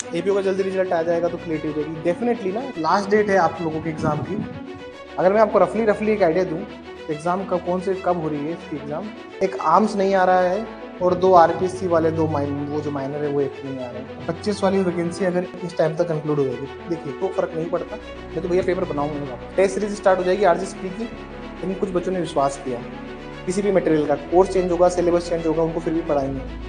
APO का जल्दी result आ जाएगा तो क्लियरिटी हो जाएगी डेफिनेटली ना। लास्ट डेट है आप लोगों के एग्जाम की। अगर मैं आपको रफली एक आइडिया दूं तो एग्जाम कब हो रही है इसकी एग्जाम। एक आर्म्स नहीं आ रहा है और 2 आरपीएससी वाले वो जो माइनर है वो एक नहीं आ रहे हैं। 25 वाली वैकेंसी अगर इस टाइम तक कंक्लूड हो जाएगी, देखिए तो फर्क नहीं पड़ता। मैं तो भैया पेपर बनाऊंगा, टेस्ट सीरीज स्टार्ट हो जाएगी आरजीएसपी की। लेकिन कुछ बच्चों ने विश्वास किया, किसी भी मटेरियल का कोर्स चेंज होगा, सिलेबस चेंज होगा, उनको फिर भी पढ़ाएंगे।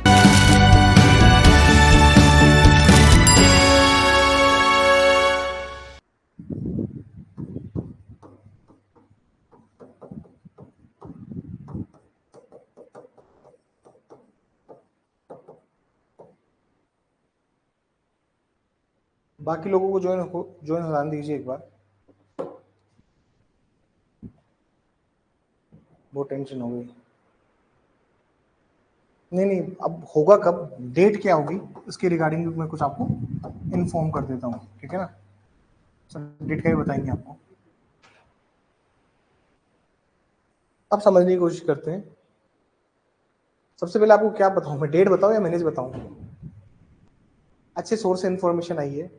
बाकी लोगों को ज्वाइन हो दीजिए एक बार, बहुत टेंशन हो गई। नहीं, अब होगा कब, डेट क्या होगी इसके रिगार्डिंग मैं कुछ आपको इन्फॉर्म कर देता हूँ, ठीक है ना सर। डेट का ही बताएंगे आपको। अब समझने की कोशिश करते हैं। सबसे पहले आपको क्या बताऊं, मैं डेट बताऊं या मैनेज बताऊं। अच्छे सोर्स से इन्फॉर्मेशन आई है,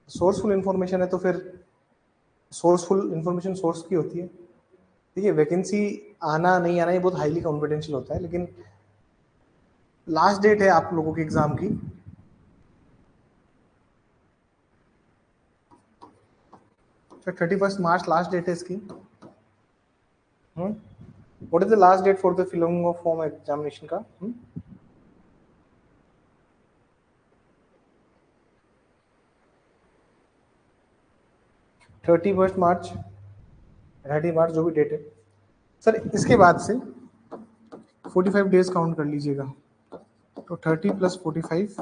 सोर्सफुल इन्फॉर्मेशन है तो फिर सोर्सफुल इन्फॉर्मेशन सोर्स की होती है। देखिए वैकेंसी आना नहीं आना ये बहुत हाईली कॉन्फिडेंशियल होता है, लेकिन लास्ट डेट है आप लोगों के एग्जाम की। तो 31 मार्च लास्ट डेट है इसकी। What is the last date for the filling of form examination का? 31 मार्च, 30 मार्च जो भी डेट है सर। इसके बाद से 45 डेज काउंट कर लीजिएगा, तो 30 + 45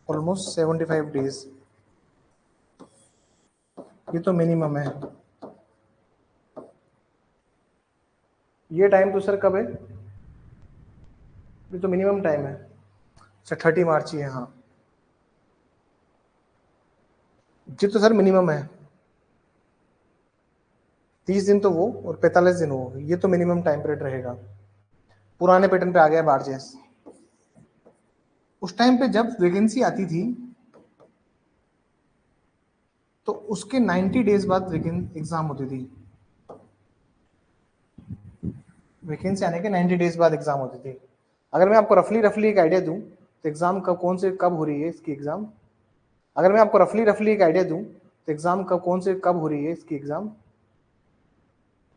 ऑलमोस्ट 75 डेज, ये तो मिनिमम है। ये टाइम तो सर कब है, ये तो मिनिमम टाइम है सर, 30 मार्च ही है। हाँ जी, तो सर मिनिमम है 30 दिन तो वो और 45 दिन वो, ये तो मिनिमम टाइम पीरियड रहेगा। पुराने पैटर्न पे आ गया बारजेस। उस टाइम पे जब वैकेंसी आती थी तो उसके 90 डेज बाद एग्जाम होती थी। वैकेंसी आने के 90 डेज बाद एग्जाम होती थी। अगर मैं आपको रफली एक आइडिया दूं तो एग्जाम कब हो रही है इसकी एग्जाम। अगर मैं आपको रफली एक आइडिया दूं तो एग्जाम कब हो रही है इसकी एग्जाम।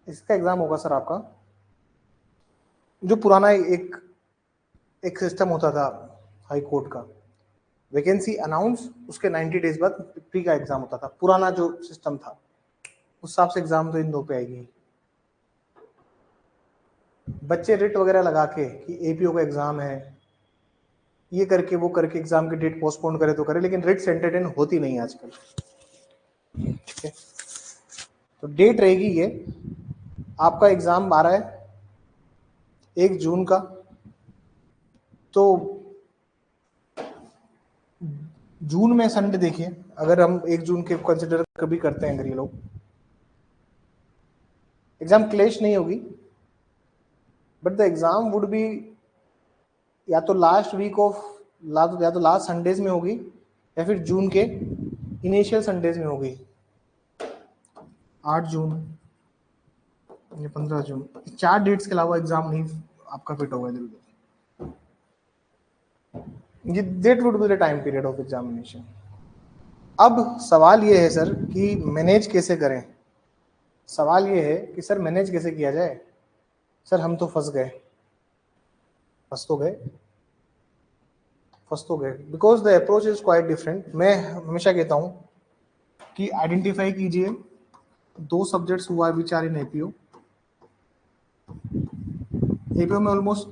इसका एग्जाम होगा सर आपका, जो पुराना एक सिस्टम होता था हाई कोर्ट का, वैकेंसी अनाउंस उसके 90 डेज बाद प्री का एग्जाम होता था, पुराना जो सिस्टम था उस हिसाब से एग्जाम तो इन दो पे आएगी। बच्चे रिट वगैरह लगा के कि एपीओ का एग्जाम है, ये करके वो करके एग्जाम की डेट पोस्टपोन करे तो करे, लेकिन रिट एंटरटेन होती नहीं आजकल, ठीक है। तो डेट रहेगी ये, आपका एग्जाम आ रहा है 1 जून का। तो जून में संडे देखिए, अगर हम 1 जून के कंसिडर कभी करते हैं, अगर ये लोग एग्जाम क्लैश नहीं होगी, but the exam would be या तो लास्ट वीक ऑफ या तो लास्ट संडेज में होगी या फिर जून के इनिशियल संडेज में होगी। 8 जून या 15 जून, 4 डेट्स के अलावा एग्जाम नहीं आपका फिट होगा इधर उधर। ये that would be the time period of examination. अब सवाल ये है सर कि मैनेज कैसे करें। सवाल ये है कि सर मैनेज कैसे किया जाए। सर हम तो फंस गए, because the approach is quite different. मैं हमेशा कहता हूं कि आइडेंटिफाई कीजिए 2 सब्जेक्ट्स हुआ which are in APO. APO में ऑलमोस्ट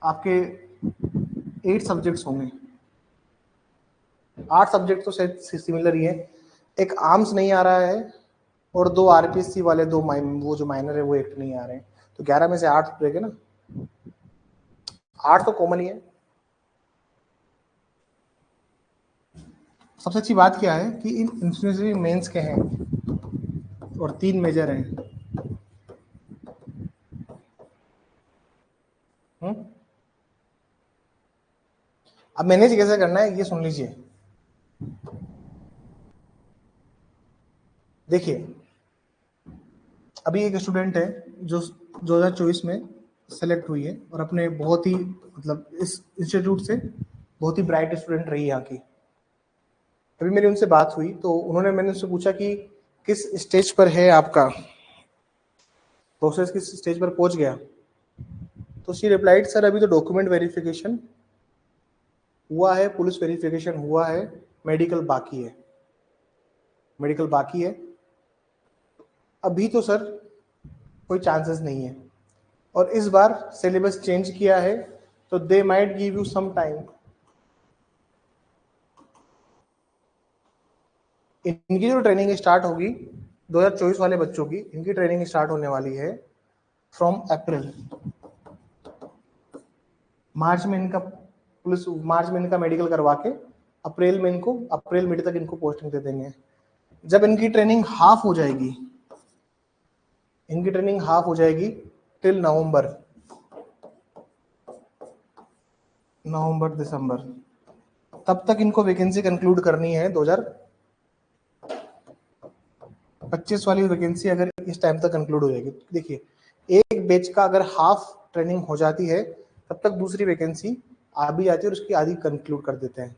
आपके 8 सब्जेक्ट्स होंगे, 8 सब्जेक्ट तो शायद सिमिलर ही है। एक आर्म्स नहीं आ रहा है और 2 आरपीएससी वाले वो जो माइनर है वो एक नहीं आ रहे हैं, तो 11 में से 8 रहेंगे ना, 8 तो कॉमन ही है। सबसे अच्छी बात क्या है कि इन इंस्टीट्यूशनल मेंस के हैं और 3 मेजर हैं। अब मैनेज कैसे करना है ये सुन लीजिए। देखिए अभी एक स्टूडेंट है जो 2024 में सेलेक्ट हुई है और अपने बहुत ही मतलब इस इंस्टीट्यूट से बहुत ही ब्राइट स्टूडेंट रही यहाँ की। अभी मेरी उनसे बात हुई तो मैंने उनसे पूछा कि किस स्टेज पर है आपका प्रोसेस, किस स्टेज पर पहुंच गया। तो शी रिप्लाइड, सर अभी तो डॉक्यूमेंट वेरिफिकेशन हुआ है, पुलिस वेरिफिकेशन हुआ है, मेडिकल बाकी है, मेडिकल बाकी है, अभी तो सर कोई चांसेस नहीं है। और इस बार सिलेबस चेंज किया है तो they might give you some time. इनकी जो ट्रेनिंग स्टार्ट होगी 2024 वाले बच्चों की, इनकी ट्रेनिंग स्टार्ट होने वाली है फ्रॉम अप्रैल। मार्च में इनका पुलिस, मार्च में इनका मेडिकल करवा के अप्रैल में इनको, अप्रैल मिड तक इनको पोस्टिंग दे देंगे। जब इनकी ट्रेनिंग हाफ हो जाएगी, इनकी ट्रेनिंग हाफ हो जाएगी टिल नवंबर दिसंबर, तब तक इनको वैकेंसी कंक्लूड करनी है। 2025 वाली वैकेंसी अगर इस टाइम तक कंक्लूड हो जाएगी, देखिए एक बैच का अगर हाफ ट्रेनिंग हो जाती है तब तक दूसरी वैकेंसी आ भी जाती है और उसकी आधी कंक्लूड कर देते हैं।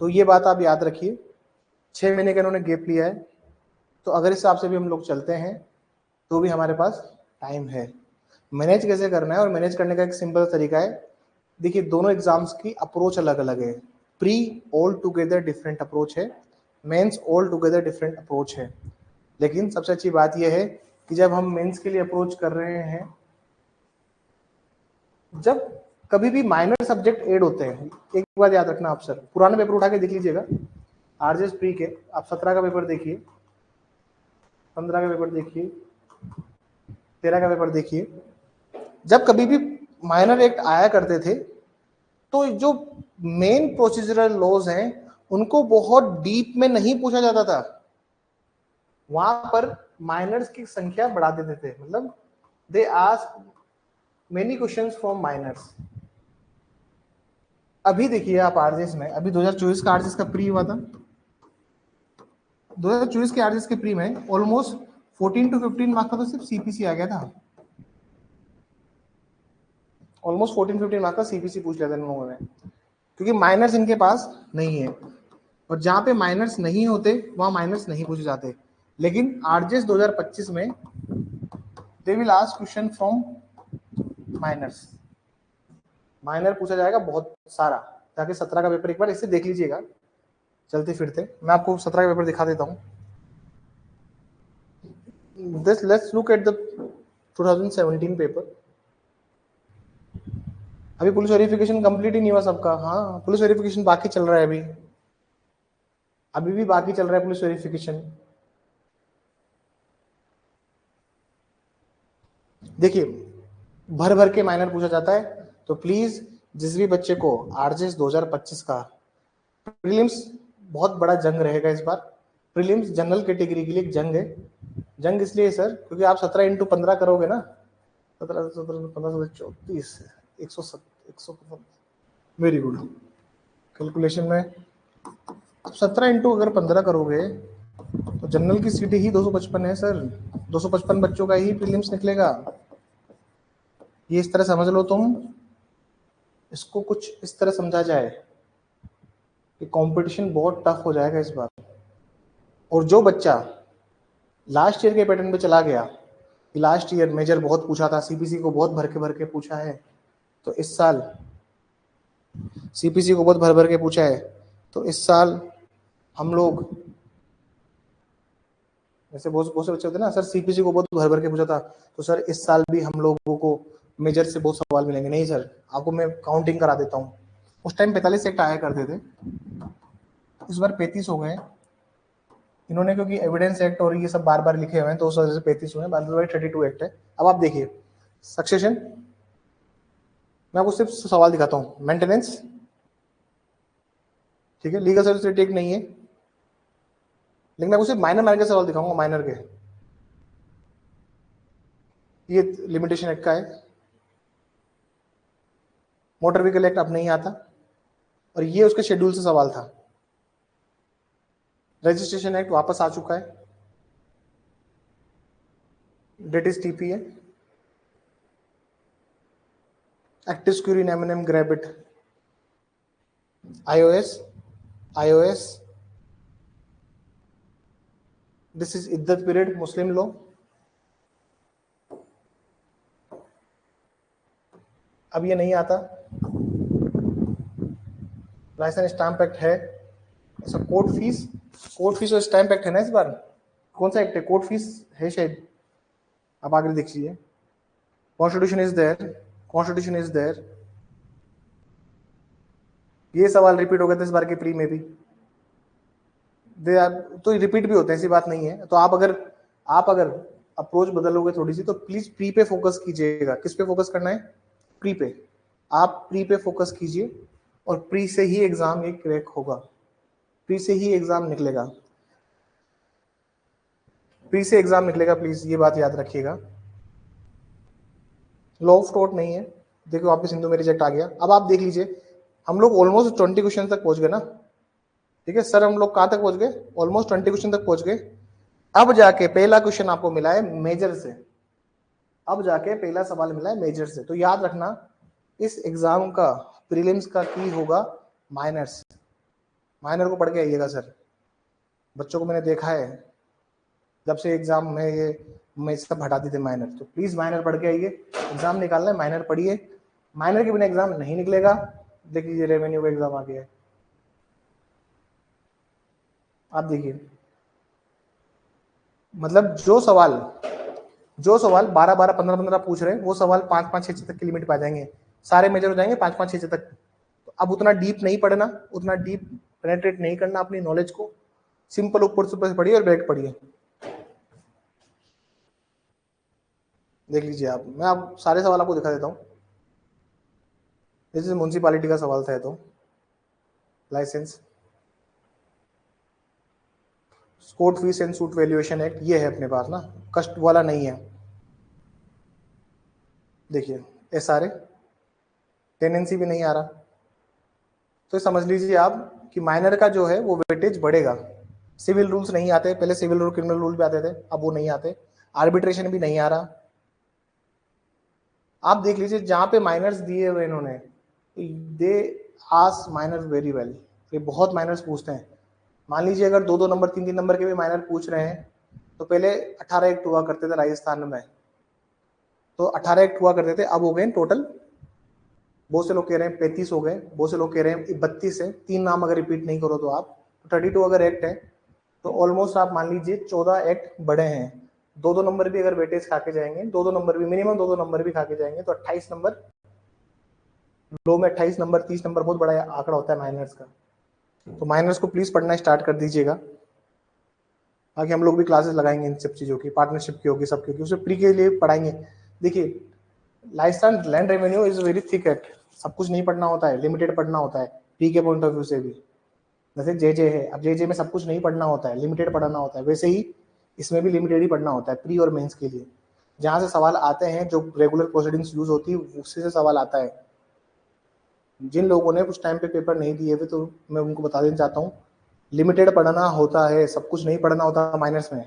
तो ये बात आप याद रखिए। 6 महीने का इन्होंने गैप लिया है, तो अगर इस हिसाब से भी हम लोग चलते हैं तो भी हमारे पास टाइम है। मैनेज कैसे करना है, और मैनेज करने का एक सिंपल तरीका है। देखिए दोनों एग्जाम्स की अप्रोच अलग अलग है। Pre all together different approach है, mains all together different approach है। लेकिन सबसे अच्छी बात यह है कि जब हम मेंस के लिए अप्रोच कर रहे हैं, जब कभी भी माइनर सब्जेक्ट ऐड होते हैं, एक बात याद रखना आप सर, पुराने पेपर उठा के देख लीजिएगा, आरजेएस प्री के आप 17 का पेपर देखिए, 15 का पेपर देखिए, 13 का पेपर देखिए, जब कभी भी माइनर एक्ट आया करते थे तो जो मेन प्रोसीजरल लॉज हैं उनको बहुत डीप में नहीं पूछा जाता था, वहां पर माइनर्स की संख्या बढ़ा देते थे, मतलब they ask many questions from minors. अभी देखिए आप आरजेएस में, अभी 2024 का आरजेएस का प्री हुआ था, 2024 के आरजेएस के प्री में ऑलमोस्ट 14 to 15 मार्क्स का तो सिर्फ सीपीसी आ गया था, ऑलमोस्ट 14-15 मार्क्स का सीपीसी पूछ लिया था इन लोगों ने, क्योंकि माइनर्स इनके पास नहीं है। और जहां पे माइनर्स नहीं होते वहां माइनर्स नहीं पूछे जाते। लेकिन आरजेएस 2025 में they will ask question from minors, minor पूछा जाएगा बहुत सारा। ताकि 17 का पेपर एक बार इसे देख लीजिएगा चलते फिरते, मैं आपको 17 का पेपर दिखा देता हूँ। This let's look at the 2017 paper. अभी पुलिस वेरिफिकेशन कंप्लीट ही नहीं हुआ सबका, हाँ पुलिस वेरिफिकेशन बाकी चल रहा है, अभी भी बाकी चल रहा है पुलिस वेरिफिकेशन। देखिए भर भर के माइनर पूछा जाता है, तो प्लीज जिस भी बच्चे को आरजेएस 2025 का प्रीलिम्स, बहुत बड़ा जंग रहेगा इस बार, प्रीलिम्स जनरल कैटेगरी के लिए एक जंग है। जंग इसलिए सर क्योंकि आप 17x15 करोगे ना, 17 17 15 34 100 वेरी गुड कैलकुलेशन में। आप 17 अगर 15 करोगे तो जनरल की सीट ही 255 है सर, 255 बच्चों का ही प्रीलिम्स निकलेगा। ये इस तरह समझ लो तुम, इसको कुछ इस तरह समझा जाए कि कंपटीशन बहुत टफ हो जाएगा इस बार। और जो बच्चा लास्ट ईयर के पैटर्न पे चला गया कि लास्ट ईयर मेजर बहुत पूछा था, सीपीसी को बहुत भर के पूछा है, तो इस साल सीपीसी को बहुत भर के पूछा है, तो इस साल हम लोग, जैसे बहुत से बच्चे होते हैं ना, सर सीपीसी को बहुत भर के पूछा था, तो सर इस साल भी हम लोगों को मेजर से बहुत सवाल मिलेंगे। नहीं सर, आपको मैं काउंटिंग करा देता हूँ। उस टाइम 45 एक्ट आया करते थे, इस बार 35 हो गए इन्होंने, क्योंकि एविडेंस एक्ट और ये सब बार बार लिखे हुए हैं, तो उस वजह से 35 हुए हैं, बाद में 32 एक्ट है। अब आप देखिए सक्सेशन, मैं आपको सिर्फ सवाल दिखाता हूँ। मेंटेनेंस, ठीक है, लीगल सर्विस टेक नहीं है, लेकिन मैं आपको सिर्फ माइनर के सवाल दिखाऊंगा, माइनर के। ये लिमिटेशन एक्ट का है, मोटर व्हीकल एक्ट अब नहीं आता, और ये उसके शेड्यूल से सवाल था। रजिस्ट्रेशन एक्ट वापस आ चुका है, डेट इज टीपीए, एक्टिव क्यूरिन एमएनएम ग्रेबिट, आईओएस, दिस इज इद्दत पीरियड, मुस्लिम लॉ, अब ये नहीं आता। लाइसेंस स्टैम्प एक्ट है, ऐसा कोर्ट फीस और स्टैम्प एक्ट है ना इस बार। कौन सा एक्ट है? कोर्ट फीस है शायद, अब आगे देख लीजिए। Constitution is there, constitution is there. ये सवाल रिपीट हो गए थे इस बार के प्री में भी, तो रिपीट भी होते हैं, ऐसी बात नहीं है। तो आप अगर अप्रोच बदलोगे थोड़ी सी, तो प्लीज प्री पे फोकस कीजिएगा। किस पे फोकस करना है? प्री पे। आप प्री पे फोकस कीजिए, और प्री से ही एग्जाम एक क्रैक होगा, प्री से ही एग्जाम निकलेगा, प्री से एग्जाम निकलेगा, प्लीज ये बात याद रखिएगा। लॉ ऑफ टॉट नहीं है। देखो वापस हिंदू में रिजेक्ट आ गया। अब आप देख लीजिए, हम लोग ऑलमोस्ट 20 क्वेश्चन तक पहुंच गए ना। ठीक है सर, हम लोग कहां तक पहुंच गए? ऑलमोस्ट 20 क्वेश्चन तक पहुंच गए। अब जाके पहला क्वेश्चन आपको मिला है मेजर से, अब जाके पहला सवाल मिला है मेजर से। तो याद रखना, इस एग्जाम का प्रीलिम्स का की होगा माइनर्स। माइनर को पढ़ के आइएगा सर। बच्चों को मैंने देखा है, जब से एग्जाम में ये मैं सब हटा दी थे माइनर, तो प्लीज माइनर पढ़ के आइए। एग्जाम निकालना है, माइनर पढ़िए। माइनर के बिना एग्जाम नहीं निकलेगा। देख लीजिए रेवेन्यू का एग्जाम आ गया है, आप देखिए। मतलब जो सवाल 12-12, 15-15 पूछ रहे हैं, वो सवाल 5-5, 6 तक की लिमिट पे आ जाएंगे। सारे मेजर हो जाएंगे 5-5, 6 तक। तो अब उतना डीप नहीं पढ़ना, उतना डीप पेनेट्रेट नहीं करना अपनी नॉलेज को। सिंपल ऊपर से पढ़िए और बैक पढ़िए। देख लीजिए आप, मैं आप सारे सवाल आपको दिखा देता हूँ। जैसे म्यूनसिपालिटी का सवाल था, तो licence, court fees and suit valuation act, ये है अपने पास ना, कष्ट वाला नहीं है। देखिए एसआरए, टेनेंसी भी नहीं आ रहा। तो समझ लीजिए आप कि माइनर का जो है वो वेटेज बढ़ेगा। सिविल रूल्स नहीं आते, पहले सिविल रूल क्रिमिनल रूल भी आते थे, अब वो नहीं आते। आर्बिट्रेशन भी नहीं आ रहा। आप देख लीजिए जहां पे माइनर्स दिए हुए इन्होंने, दे आस माइनर वेरी वेल, ये बहुत माइनर्स पूछते हैं। मान लीजिए अगर 2-2 नंबर 3-3 नंबर के भी माइनर पूछ रहे हैं, तो पहले 18 एक्ट हुआ करते थे राजस्थान में, तो 18 एक्ट हुआ करते थे, अब हो गए टोटल, बहुत से लोग कह रहे हैं 35 हो गए, बहुत से लोग कह रहे हैं 32 है। 3 नाम अगर रिपीट नहीं करो तो आप, तो 32 अगर एक्ट है, तो ऑलमोस्ट आप मान लीजिए 14 एक्ट बढ़े हैं। 2-2 नंबर भी अगर वेटेज खा के जाएंगे, 2-2 नंबर भी मिनिमम, 2-2 नंबर भी खा के जाएंगे, तो 28 नंबर, लो में 28 नंबर, 30 नंबर बहुत बड़ा आंकड़ा होता है माइनर्स का। तो माइनर्स को प्लीज पढ़ना स्टार्ट कर दीजिएगा। बाकी हम लोग भी क्लासेस लगाएंगे इन सब चीज़ों की, पार्टनरशिप की होगी, सबकी होगी, उसे प्री के लिए पढ़ाएंगे। देखिए licence land revenue is very thick act, सब कुछ नहीं पढ़ना होता है, लिमिटेड पढ़ना होता है प्री के पॉइंट ऑफ व्यू से भी। जैसे जे है, अब जे में सब कुछ नहीं पढ़ना होता है, लिमिटेड पढ़ना होता है, वैसे ही इसमें भी लिमिटेड ही पढ़ना होता है प्री और मेंस के लिए। जहाँ से सवाल आते हैं, जो रेगुलर प्रोसीडिंग्स यूज होती है, उससे से सवाल आता है। जिन लोगों ने कुछ टाइम पे पेपर नहीं दिए हुए, तो मैं उनको बता देना चाहता हूँ, लिमिटेड पढ़ना होता है, सब कुछ नहीं पढ़ना होता माइनर्स में।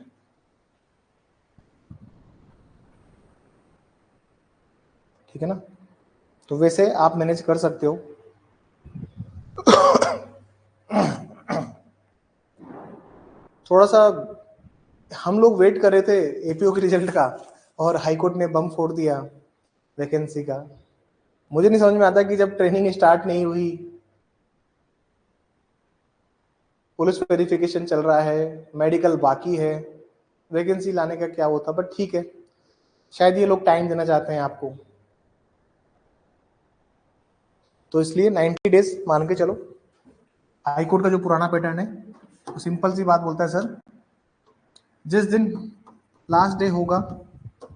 ठीक है ना? तो वैसे आप मैनेज कर सकते हो। थोड़ा सा हम लोग वेट कर रहे थे एपीओ के रिजल्ट का, और हाईकोर्ट ने बम फोड़ दिया वैकेंसी का। मुझे नहीं समझ में आता कि जब ट्रेनिंग स्टार्ट नहीं हुई, पुलिस वेरिफिकेशन चल रहा है, मेडिकल बाकी है, वैकेंसी लाने का क्या होता। बट ठीक है, शायद ये लोग टाइम देना चाहते हैं आपको, तो इसलिए 90 डेज मान के चलो। हाईकोर्ट का जो पुराना पैटर्न है, तो सिंपल सी बात बोलता है सर, जिस दिन लास्ट डे होगा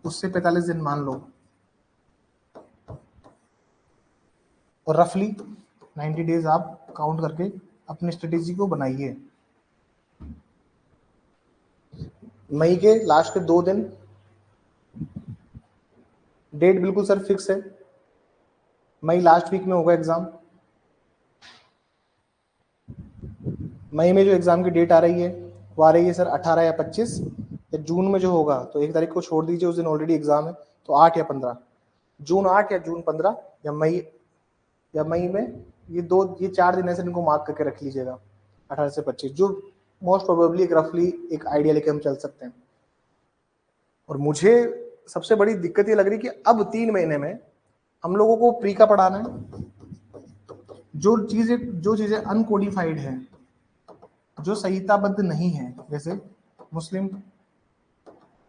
उससे 45 दिन मान लो, और रफली 90 डेज आप काउंट करके अपनी स्ट्रेटेजी को बनाइए। मई के लास्ट के 2 दिन, डेट बिल्कुल सर फिक्स है, मई लास्ट वीक में होगा एग्जाम। मई में जो एग्जाम की डेट आ रही है वो आ रही है सर 18 या 25, या जून में जो होगा तो 1 तारीख को छोड़ दीजिए, उस दिन ऑलरेडी एग्जाम है, तो 8 या 15, जून 8 या जून 15 या मई में, ये 4 दिन ऐसे इनको मार्क करके रख लीजिएगा 18 से 25, जो मोस्ट प्रोबेबली एक रफली एक आइडिया लेके हम चल सकते हैं। और मुझे सबसे बड़ी दिक्कत ये लग रही है कि अब 3 महीने में हम लोगों को प्री का पढ़ाना है, जो चीजें अनकोडिफाइड है, जो संहिताबद्ध नहीं है, जैसे मुस्लिम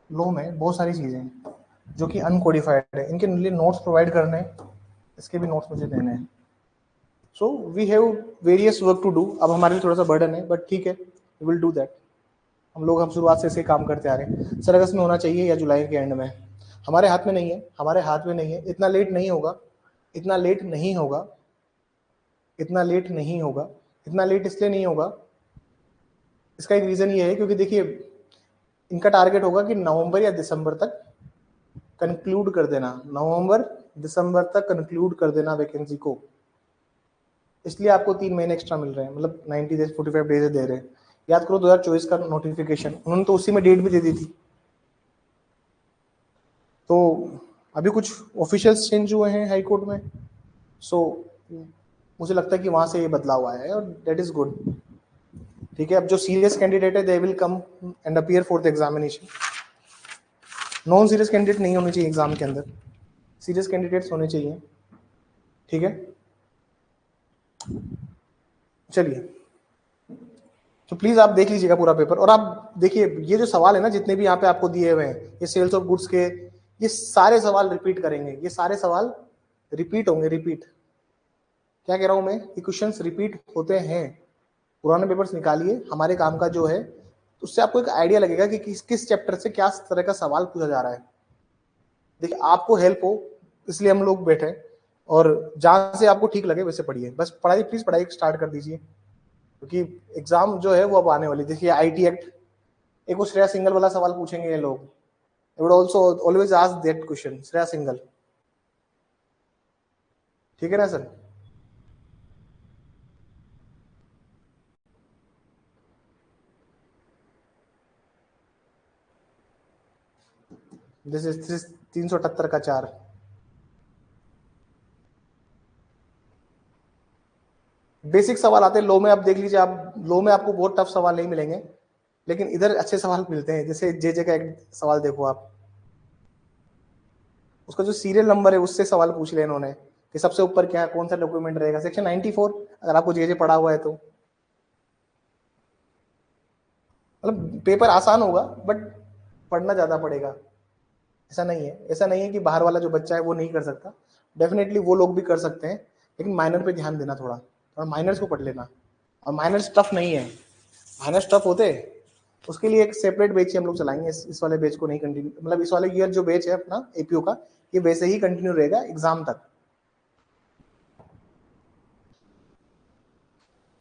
लॉ में बहुत सारी चीजें हैं जो कि अनकोडिफाइड है, इनके लिए नोट्स प्रोवाइड करने हैं, इसके भी नोट्स मुझे देने हैं। So we have various work to do. अब हमारे लिए थोड़ा सा बर्डन है, बट ठीक है, वी विल डू दैट। हम शुरुआत से ऐसे काम करते आ रहे हैं। सर अगस्त में होना चाहिए या जुलाई के एंड में, हमारे हाथ में नहीं है, हमारे हाथ में नहीं है। इतना लेट नहीं होगा, इतना लेट नहीं होगा, इतना लेट नहीं होगा। इतना लेट इसलिए नहीं होगा, इसका एक रीजन ये है क्योंकि देखिए इनका टारगेट होगा कि नवंबर या दिसंबर तक कंक्लूड कर देना, नवंबर दिसंबर तक कंक्लूड कर देना वैकेंसी को। इसलिए आपको 3 महीने एक्स्ट्रा मिल रहे हैं, मतलब 90 डेज 45 डेज दे रहे हैं। याद करो 2024 का नोटिफिकेशन, उन्होंने तो उसी में डेट भी दे दी थी। तो अभी कुछ ऑफिशियल्स चेंज हुए हैं हाई कोर्ट में, सो मुझे लगता है कि वहां से ये बदलाव आया है और दैट इज गुड। ठीक है, अब जो सीरियस कैंडिडेट है they will come and appear for the examination. Non serious candidate नहीं होने चाहिए एग्जाम के अंदर, सीरियस कैंडिडेट्स होने चाहिए। ठीक है, चलिए, तो प्लीज आप देख लीजिएगा पूरा पेपर, और आप देखिए ये जो सवाल है ना जितने भी यहाँ पे आपको दिए हुए हैं, ये सेल्स ऑफ गुड्स के, ये सारे सवाल रिपीट करेंगे, ये सारे सवाल रिपीट होंगे। रिपीट क्या कह रहा हूं मैं, ये क्वेश्चंस रिपीट होते हैं। पुराने पेपर्स निकालिए, हमारे काम का जो है, तो उससे आपको एक आइडिया लगेगा कि किस किस चैप्टर से क्या तरह का सवाल पूछा जा रहा है। देखिए आपको हेल्प हो इसलिए हम लोग बैठे, और जहां से आपको ठीक लगे वैसे पढ़िए, बस पढ़ाई प्लीज पढ़ाई स्टार्ट कर दीजिए, क्योंकि एग्जाम जो है वो अब आने वाली। देखिए आईटी एक्ट, एक वो श्रेया सिंगल वाला सवाल पूछेंगे ये लोग, they would also always ask that question, Shreya single. ठीक है ना सर? दिस इज 378 का 4। बेसिक सवाल आते हैं लॉ में, आप देख लीजिए, आप लॉ में आपको बहुत टफ सवाल नहीं मिलेंगे, लेकिन इधर अच्छे सवाल मिलते हैं। जैसे जे का एक सवाल देखो आप, उसका जो सीरियल नंबर है उससे सवाल पूछ लिया इन्होंने कि सबसे ऊपर क्या, कौन सा डॉक्यूमेंट रहेगा, सेक्शन 94, अगर आपको जे पढ़ा हुआ है तो। मतलब पेपर आसान होगा बट पढ़ना ज्यादा पड़ेगा। ऐसा नहीं है कि बाहर वाला जो बच्चा है वो नहीं कर सकता, डेफिनेटली वो लोग भी कर सकते हैं, लेकिन माइनर पे ध्यान देना थोड़ा, और माइनर्स को पढ़ लेना। और माइनर्स टफ नहीं है, माइनर्स टफ होते, उसके लिए एक सेपरेट बैच ही हम लोग चलाएंगे। इस वाले बैच को नहीं कंटिन्यू, मतलब इस वाले ईयर जो बैच है अपना एपीओ का, ये वैसे ही कंटिन्यू रहेगा एग्जाम तक।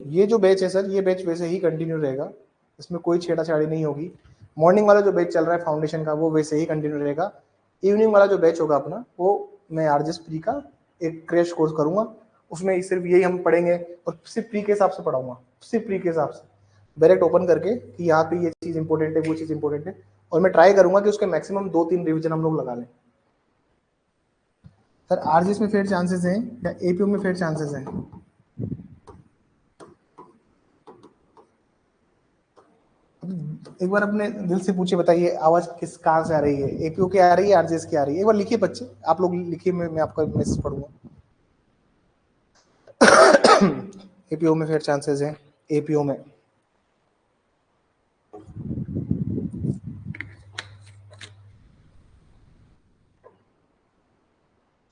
ये जो बैच है सर, ये बैच वैसे ही कंटिन्यू रहेगा, इसमें कोई छेड़ाछाड़ी नहीं होगी। मॉर्निंग वाला जो बैच चल रहा है फाउंडेशन का, वो वैसे ही कंटिन्यू रहेगा। इवनिंग वाला जो बैच होगा अपना, वो मैं आरजेएस प्री का एक क्रैश कोर्स करूंगा, उसमें सिर्फ यही हम पढ़ेंगे, और सिर्फ प्री के हिसाब से पढ़ाऊंगा, सिर्फ प्री के हिसाब से डायरेक्ट ओपन करके कि यहाँ पे ये चीज इंपॉर्टेंट है, वो चीज इंपॉर्टेंट है, और मैं ट्राई करूंगा कि उसके मैक्सिमम 2-3 रिविजन हम लोग लगा लें। सर आरजीएस में फेयर चांसेस हैं या एपीओ में फेयर चांसेस हैं? एक बार अपने दिल से पूछिए, बताइए आवाज किस कहाँ से आ रही है, एपीओ की आ रही है, आरजीएस की आ रही है? एक बार लिखिए बच्चे, आप लोग लिखिए, मैं आपका मैसेज पढ़ूंगा। एपीओ में फेयर चांसेस हैं, एपीओ में।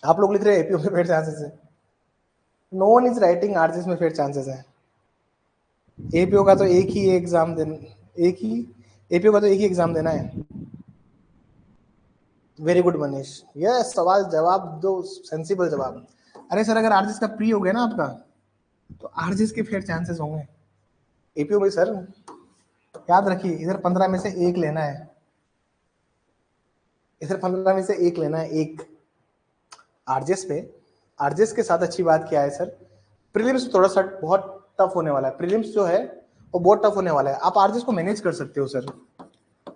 आप लोग लिख रहे हैं एपीओ में फेयर चांसेस है, no one is writing RGS में फेयर चांसेस है। एपीओ का तो एक ही एग्जाम देना, एक ही एपीओ का तो एक ही एग्जाम देना है। वेरी गुड मनीष, यस, सवाल जवाब दो, सेंसिबल जवाब। अरे सर अगर आरजीएस का प्री हो गया ना आपका, तो आरजीएस के फेयर चांसेस होंगे। एपीओ में सर याद रखिए, इधर 15 में से एक लेना है, इधर 15 में से एक लेना है, एक आरजेएस पे आरजेएस के साथ अच्छी बात क्या है सर, प्रीलिम्स थोड़ा सा बहुत टफ होने वाला है, प्रीलिम्स जो है वो बहुत टफ होने वाला है, आप आरजेएस को मैनेज कर सकते हो सर।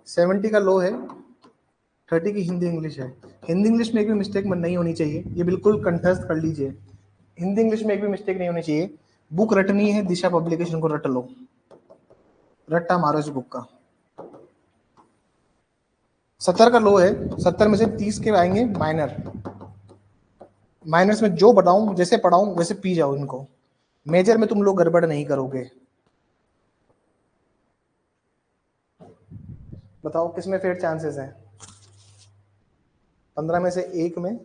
70 का लो है, 30 की हिंदी इंग्लिश है। हिंदी इंग्लिश में एक भी मिस्टेक नहीं होनी चाहिए, ये बिल्कुल कंठस्थ कर लीजिए, हिंदी इंग्लिश में एक भी मिस्टेक नहीं होनी चाहिए। बुक रटनी है, दिशा पब्लिकेशन को रट लो, रट्टा मारो इस बुक का। 70 का लो है, 70 में से 30 के आएंगे माइनर, माइनर्स में जो बताऊं जैसे पढ़ाऊं वैसे पी जाओ इनको, मेजर में तुम लोग गड़बड़ नहीं करोगे। बताओ किसमें फेयर चांसेस हैं? 15 में से एक में,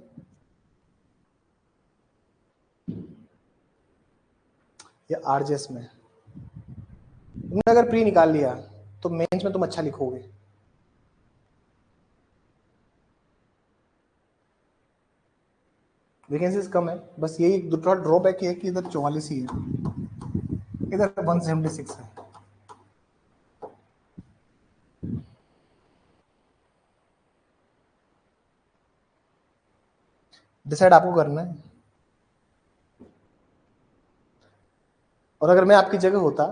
या आरजेएस में। तुमने अगर प्री निकाल लिया तो मेंस में तुम अच्छा लिखोगे। वैकेंसीज कम है, बस यही थोड़ा ड्रॉबैक है कि इधर 44 ही है, इधर 176 है। डिसाइड आपको करना है, और अगर मैं आपकी जगह होता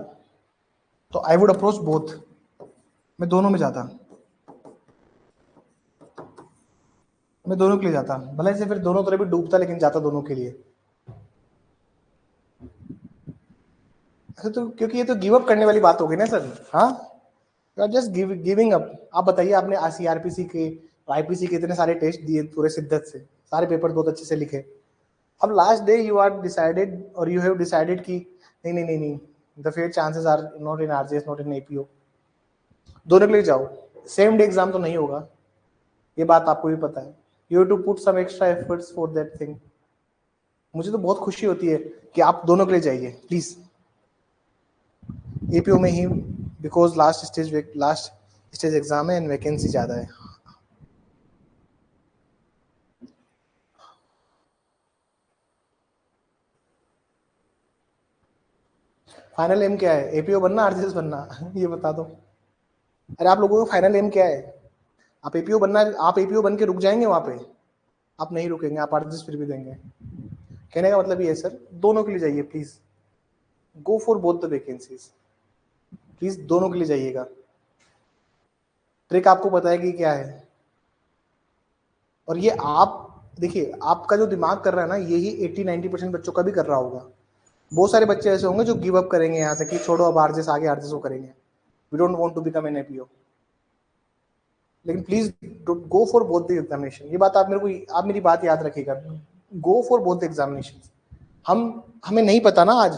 तो आई वुड अप्रोच बोथ, मैं दोनों में जाता, मैं दोनों के लिए जाता, भले से फिर दोनों तरफ भी डूबता लेकिन जाता दोनों के लिए। तो क्योंकि ये तो गिव अप करने वाली बात हो गई ना सर। हाँ, you are just giving up. आप बताइए, आपने सीआरपीसी के, आईपीसी के इतने सारे टेस्ट दिए पूरे शिद्दत से, सारे पेपर बहुत अच्छे से लिखे, अब last day you are decided और यू हैव डिसाइडेड कि नहीं नहीं नहीं नहीं, the fair chances are not in RJS, not in APO, दोनों के लिए जाओ। सेम डे एग्जाम तो नहीं होगा, ये बात आपको भी पता है। You have to put some extra efforts for that thing. मुझे तो बहुत खुशी होती है कि आप दोनों के लिए जाइए प्लीज, एपीओ में ही, बिकॉज लास्ट स्टेज एग्जाम है एंड वैकेंसी ज्यादा है। फाइनल एम क्या है, एपीओ बनना आरजेएस बनना? ये बता दो। अरे आप लोगों का फाइनल एम क्या है? आप एपीओ बनना, आप एपीओ बन के रुक जाएंगे वहां पे? आप नहीं रुकेंगे, आप आरजेएस फिर भी देंगे। कहने का मतलब ये है सर, दोनों के लिए जाइए please, go for both the vacancies, please दोनों के लिए जाइएगा। ट्रिक आपको पता है कि क्या है, और ये आप देखिए, आपका जो दिमाग कर रहा है ना, यही 80-90% बच्चों का भी कर रहा होगा। बहुत सारे बच्चे ऐसे होंगे जो गिव अप करेंगे यहाँ से कि छोड़ो अब आरजेएस, आगे आरजेएस को करेंगे, we don't want to become an APO. लेकिन please go for both the examination, ये बात आप मेरे को, आप मेरी बात याद रखिएगा, गो फॉर बोथ द एग्जामिनेशन। हमें नहीं पता ना आज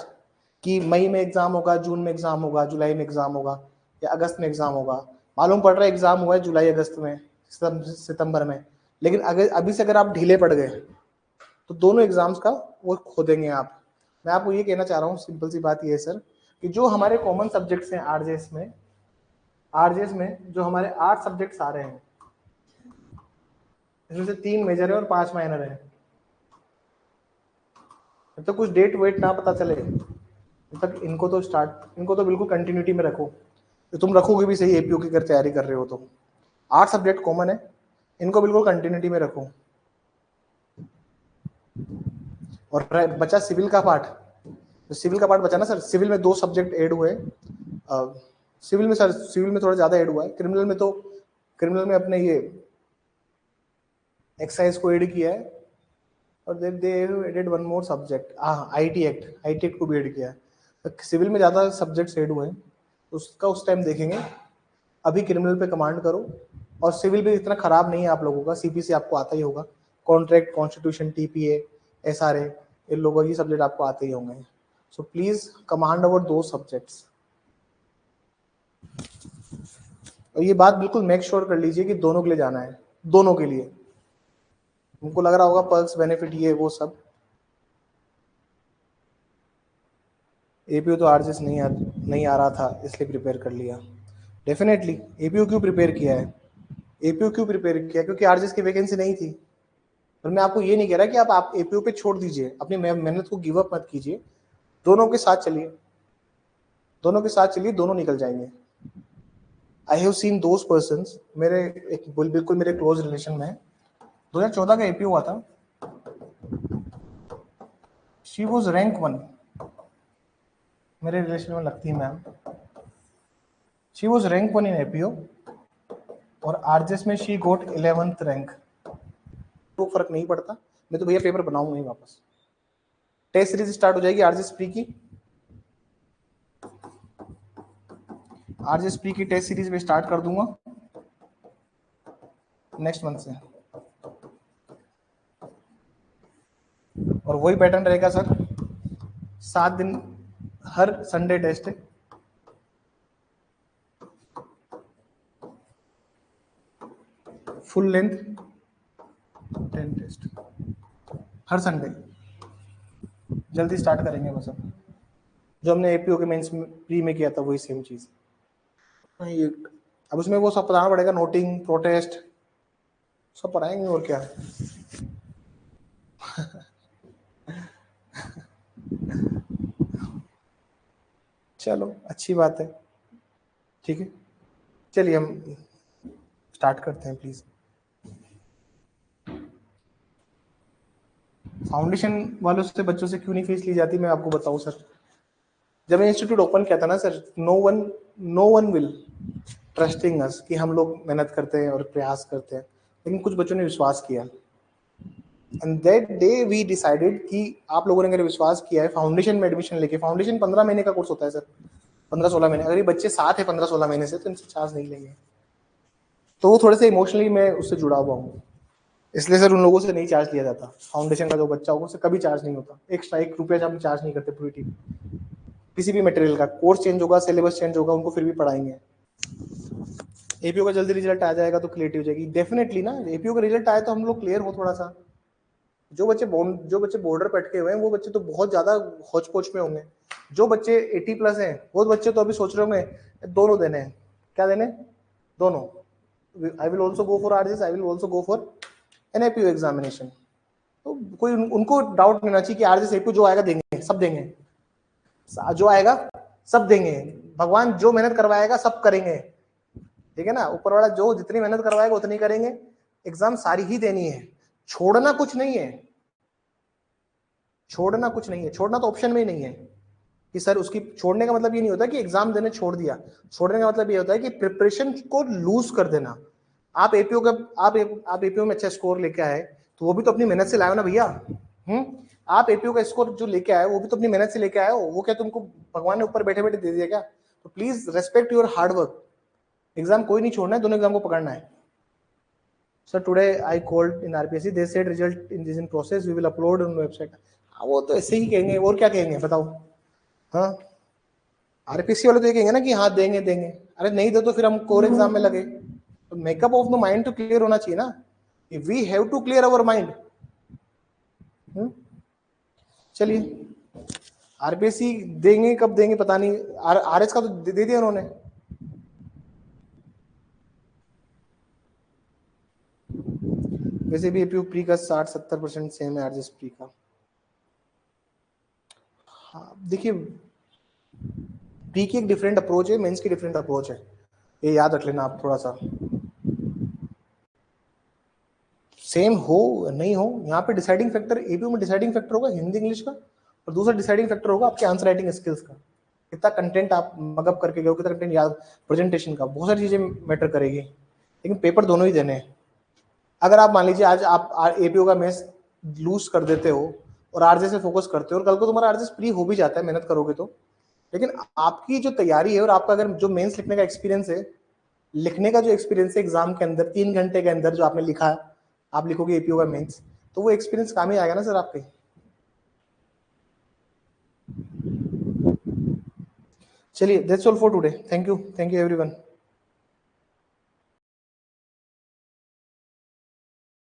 कि मई में एग्जाम होगा, जून में एग्जाम होगा, जुलाई में एग्जाम होगा, या अगस्त में एग्जाम होगा। मालूम पड़ रहा है एग्जाम हुआ है जुलाई अगस्त में, सितंबर में, लेकिन अगर अभी से अगर आप ढीले पड़ गए तो दोनों एग्जाम्स का वो खो देंगे आप। मैं आपको ये कहना चाह रहा हूँ, सिंपल सी बात ये है सर, कि जो हमारे कॉमन सब्जेक्ट्स हैं आरजेएस में जो हमारे 8 सब्जेक्ट्स आ रहे हैं, इसमें से 3 मेजर है और 5 माइनर है। तो कुछ डेट वेट ना पता चले तक इनको तो बिल्कुल कंटिन्यूटी में रखो। तो तुम रखोगे भी सही, एपीओ की अगर तैयारी कर रहे हो तो 8 सब्जेक्ट कॉमन है, इनको बिल्कुल कंटिन्यूटी में रखो। और बचा सिविल का पार्ट, तो सिविल का पार्ट बचा ना सर, सिविल में 2 सब्जेक्ट ऐड हुए, सिविल में थोड़ा ज्यादा ऐड हुआ है, क्रिमिनल में अपने ये एक्साइज को ऐड किया है, और they added one more subject, IT act को भी ऐड किया है। तो सिविल में ज्यादा सब्जेक्ट्स ऐड हुए हैं, उसका उस टाइम देखेंगे। अभी क्रिमिनल पे कमांड करो, और सिविल भी इतना खराब नहीं है आप लोगों का, सीपीसी आपको आता ही होगा, कॉन्ट्रैक्ट, कॉन्स्टिट्यूशन, टीपीए, एसआरए, इन लोगों की सब्जेक्ट आपको आते ही होंगे। So please command over 2 subjects, और ये बात बिल्कुल मेक श्योर कर लीजिए कि दोनों के लिए जाना है, दोनों के लिए। उनको लग रहा होगा पर्क्स बेनिफिट ये वो सब, एपीओ तो आरजेएस नहीं आ रहा था इसलिए प्रिपेयर कर लिया। डेफिनेटली एपीओ क्यों प्रिपेयर किया है, एपीओ क्यों प्रिपेयर किया, क्योंकि आरजेएस की वैकेंसी नहीं थी। पर मैं आपको ये नहीं कह रहा कि आप एपीओ पे छोड़ दीजिए, अपनी मेहनत को गिव अप मत कीजिए, दोनों के साथ चलिए, दोनों निकल जाएंगे। I have seen those persons, मेरे एक बिल्कुल मेरे क्लोज रिलेशन में 2014 का एपीओ हुआ था, शी वॉज रैंक 1, मेरे रिलेशन में लगती है ma'am. She was rank 1 in APO और आरजेस में शी गोट 11th रैंक। तो फर्क नहीं पड़ता, मैं तो भैया पेपर बनाऊंगा ही वापस। टेस्ट सीरीज स्टार्ट हो जाएगी आरजेस प्री की। आरजेस प्री की टेस्ट सीरीज में स्टार्ट कर दूंगा नेक्स्ट मंथ से, और वही पैटर्न रहेगा सर, 7 दिन हर संडे टेस्ट है। फुल लेंथ 10 टेस्ट हर संडे, जल्दी स्टार्ट करेंगे बस। अब जो हमने एपीओ के मेंस प्री में किया था वही सेम चीज। अब उसमें वो सब पढ़ाना पड़ेगा, नोटिंग, प्रोटेस्ट सब पढ़ाएंगे और क्या। चलो अच्छी बात है, ठीक है। चलिए हम स्टार्ट करते हैं प्लीज। फाउंडेशन वालों से बच्चों से क्यों नहीं फीस ली जाती, मैं आपको बताऊं सर। जब मैं इंस्टीट्यूट ओपन किया था ना sir, no one will trusting us कि हम लोग मेहनत करते हैं और प्रयास करते हैं, लेकिन कुछ बच्चों ने विश्वास किया। And that day we decided कि आप लोगों ने अगर विश्वास किया है फाउंडेशन में एडमिशन लेके, फाउंडेशन 15 महीने का कोर्स होता है सर, 15-16 महीने। अगर ये बच्चे साथ है 15-16 महीने से तो इनसे चार्ज नहीं लेंगे। तो वो थोड़े से इमोशनली मैं उससे जुड़ा हुआ हूँ, इसलिए सर उन लोगों से नहीं चार्ज लिया जाता। फाउंडेशन का जो बच्चा होगा उससे कभी चार्ज नहीं होता, एक्स्ट्रा 1 रुपया हम चार्ज नहीं करते पूरी टीम। किसी भी मटेरियल का कोर्स चेंज होगा, सिलेबस चेंज होगा, उनको फिर भी पढ़ाएंगे। एपीओ का जल्दी रिजल्ट आ जाएगा तो क्लियरिटी हो जाएगी डेफिनेटली ना। एपीओ का रिजल्ट आए तो हम लोग क्लियर हो थोड़ा सा। जो बच्चे बॉर्डर पे अटके हुए हैं वो बच्चे तो बहुत ज्यादा होच पोच में होंगे। जो बच्चे 80+ हैं वो बच्चे तो अभी सोच रहे होंगे दोनों देने हैं, क्या देने, दोनों। I will also go for RJS, I will also go for an APO examination. तो कोई उनको डाउट नहीं होना चाहिए कि आरजेस एपीओ जो आएगा देंगे, सब देंगे, जो आएगा सब देंगे। भगवान जो मेहनत करवाएगा सब करेंगे, ठीक है ना। ऊपर वाला जो जितनी मेहनत करवाएगा उतनी करेंगे। एग्जाम सारी ही देनी है, छोड़ना कुछ नहीं है, छोड़ना कुछ नहीं है। छोड़ना तो ऑप्शन में ही नहीं है कि सर उसकी छोड़ने का मतलब ये नहीं होता कि एग्जाम देने छोड़ दिया। छोड़ने का मतलब ये होता है कि प्रिपरेशन को लूज कर देना। आप एपीओ का आप एपीओ में अच्छा स्कोर लेके आए तो वो भी तो अपनी मेहनत से लाए ना भैया। आप एपीओ का स्कोर जो लेके आए वो भी तो अपनी मेहनत से लेके आए हो, वो क्या तुमको भगवान ने ऊपर बैठे बैठे दे दिया क्या? तो please respect your hard work. Exam कोई नहीं छोड़ना है, दोनों एग्जाम को पकड़ना है। Sir today I called in RPSC, they said result in this in process, we will upload on website. वो तो ऐसे ही कहेंगे, और क्या कहेंगे बताओ। हाँ, आरपीएससी वाले तो ये कहेंगे ना कि हाँ देंगे देंगे। अरे नहीं दे तो फिर हम कोर एग्जाम में लगे। तो मेकअप ऑफ द माइंड तो क्लियर होना चाहिए ना, we have to clear our mind. चलिए आरपीएससी देंगे, कब देंगे पता नहीं। आरएस का तो दे दिया उन्होंने। वैसे भी एपीयू प्री का 60-70% सेम है आरजेस प्री का। हाँ देखिए, प्री की एक डिफरेंट अप्रोच है, मेंस की डिफरेंट अप्रोच है, ये याद रख लेना आप थोड़ा सा। सेम हो नहीं हो, यहाँ पे डिसाइडिंग फैक्टर एपीयू में डिसाइडिंग फैक्टर होगा हिंदी इंग्लिश का, और दूसरा डिसाइडिंग फैक्टर होगा आपके आंसर राइटिंग स्किल्स का। कितना कंटेंट आप मगअप करके गए हो, कितना कंटेंट याद, प्रेजेंटेशन का, बहुत सारी चीजें मैटर करेगी। लेकिन पेपर दोनों ही देने हैं। अगर आप मान लीजिए आज आप एपीओ का मेंस लूज कर देते हो और आरजे से फोकस करते हो, और कल को तुम्हारा आरजे प्री हो भी जाता है मेहनत करोगे तो, लेकिन आपकी जो तैयारी है और आपका अगर जो मेंस लिखने का एक्सपीरियंस है, लिखने का जो एक्सपीरियंस है एग्जाम के अंदर 3 घंटे के अंदर जो आपने लिखा, आप लिखोगे एपीओ का मेंस, तो वो एक्सपीरियंस काम ही आएगा ना सर आपके। चलिए that's all for today, thank you everyone.